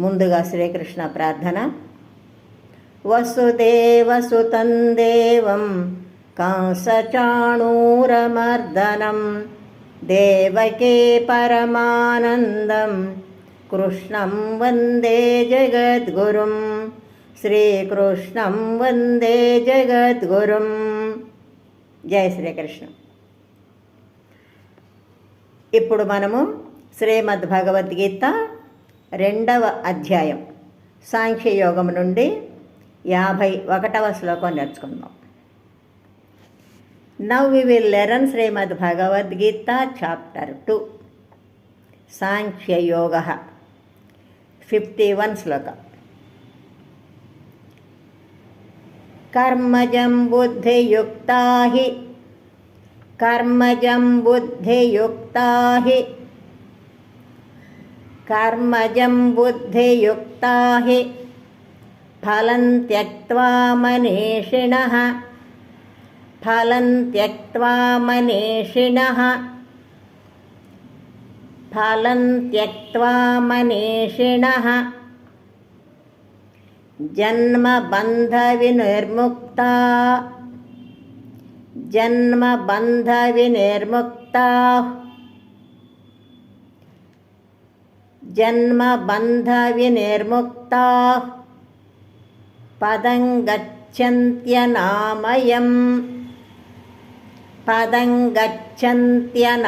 ముందుగా శ్రీకృష్ణ ప్రార్థన. వసుదేవసుతం దేవం కంసచాణూరమర్దనం దేవకీ పరమానందం కృష్ణం వందే జగద్గురుం శ్రీకృష్ణం వందే జగద్గురుం. జై శ్రీకృష్ణ. ఇప్పుడు మనము శ్రీమద్ భగవద్గీత 2వ అధ్యాయం సాంఖ్యయోగం నుండి 51వ శ్లోకం నేర్చుకుందాం. Now we will learn Shrimad Bhagavad Gita chapter 2 Sankhya Yoga 51 శ్లోక. కర్మజం బుద్ధియుక్తా హి కర్మజం బుద్ధియుక్తా హి కర్మజం బుద్ధియుక్తా హి ఫలం త్యక్త్వా మనీషిణః ఫలం త్యక్త్వా మనీషిణః ఫలం త్యక్త్వా మనీషిణః జన్మబంధ వినిర్ముక్తా జన్మబంధ వినిర్ముక్తా జన్మబంధ వినిర్ముక్తా పదం గచ్చంత్యనామయం పదం గచ్చంత్యనామయం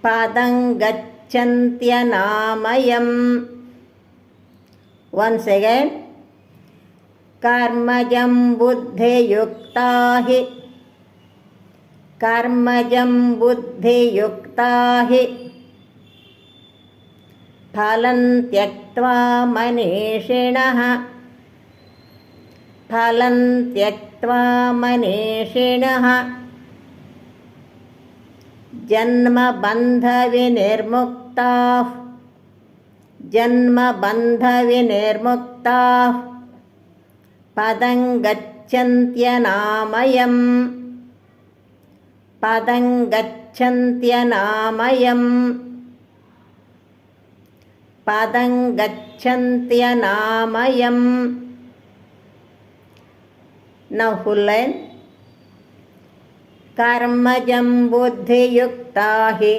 పదం గచ్చంత్యనామయం. Once again. కర్మజం బుద్ధియుక్తా హి కర్మజం బుద్ధియుక్తా హి ఫలం త్యక్త్వా మనీషిణః ఫలం త్యక్త్వా మనీషిణః జన్మబంధ వినిర్ముక్తా జన్మబంధ వినిర్ముక్తా పదం గచ్చంత్యనామయం పదం గచ్చంత్యనామయం పదం గచ్చంత్యనామయం. Now full line. కర్మజం బుద్ధియుక్తా హి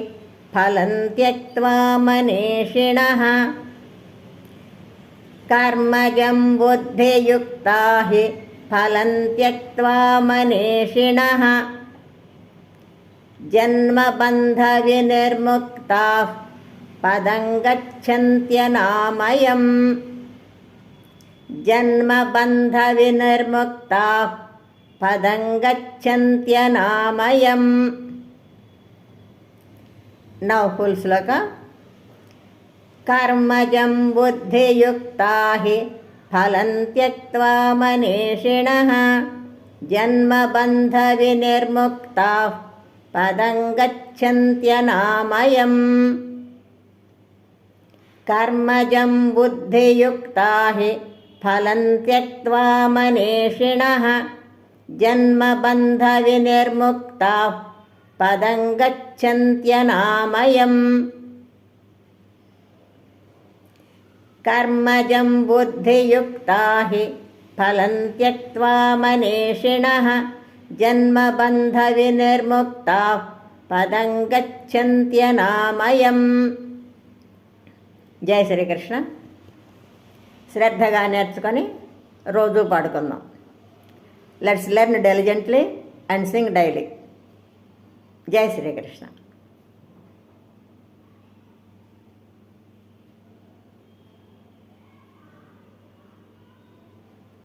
ఫలం త్యక్త్వా మనీషిణః కర్మజం బుద్ధియుక్తా హి ఫలం త్యక్త్వా మనీషిణః జన్మబంధ వినిర్ముక్తా పదం గచ్చంత్యనామయం జన్మబంధ వినిర్ముక్తా పదం గచ్చంత్యనామయం. నౌ ఫుల్ శ్లోక. కర్మజం బుద్ధియుక్తా హి ఫలం త్యక్త్వా మనీషిణః జన్మబంధ వినిర్ముక్తా పదం గచ్చంత్యనామయం కర్మజం బుద్ధియుక్తా హి ఫలం త్యక్త్వా మనీషిణః జన్మబంధ వినిర్ముక్తా పదం గచ్చంత్యనామయం కర్మజం బుద్ధియుక్తా హి ఫలం త్యక్త్వా మనీషిణః జన్మబంధ వినిర్ముక్తా పదం గచ్చంత్యనామయం. జై శ్రీకృష్ణ. శ్రద్ధగా నేర్చుకొని రోజు పాడుకుందాం. Let's learn diligently and sing daily. జై శ్రీకృష్ణ.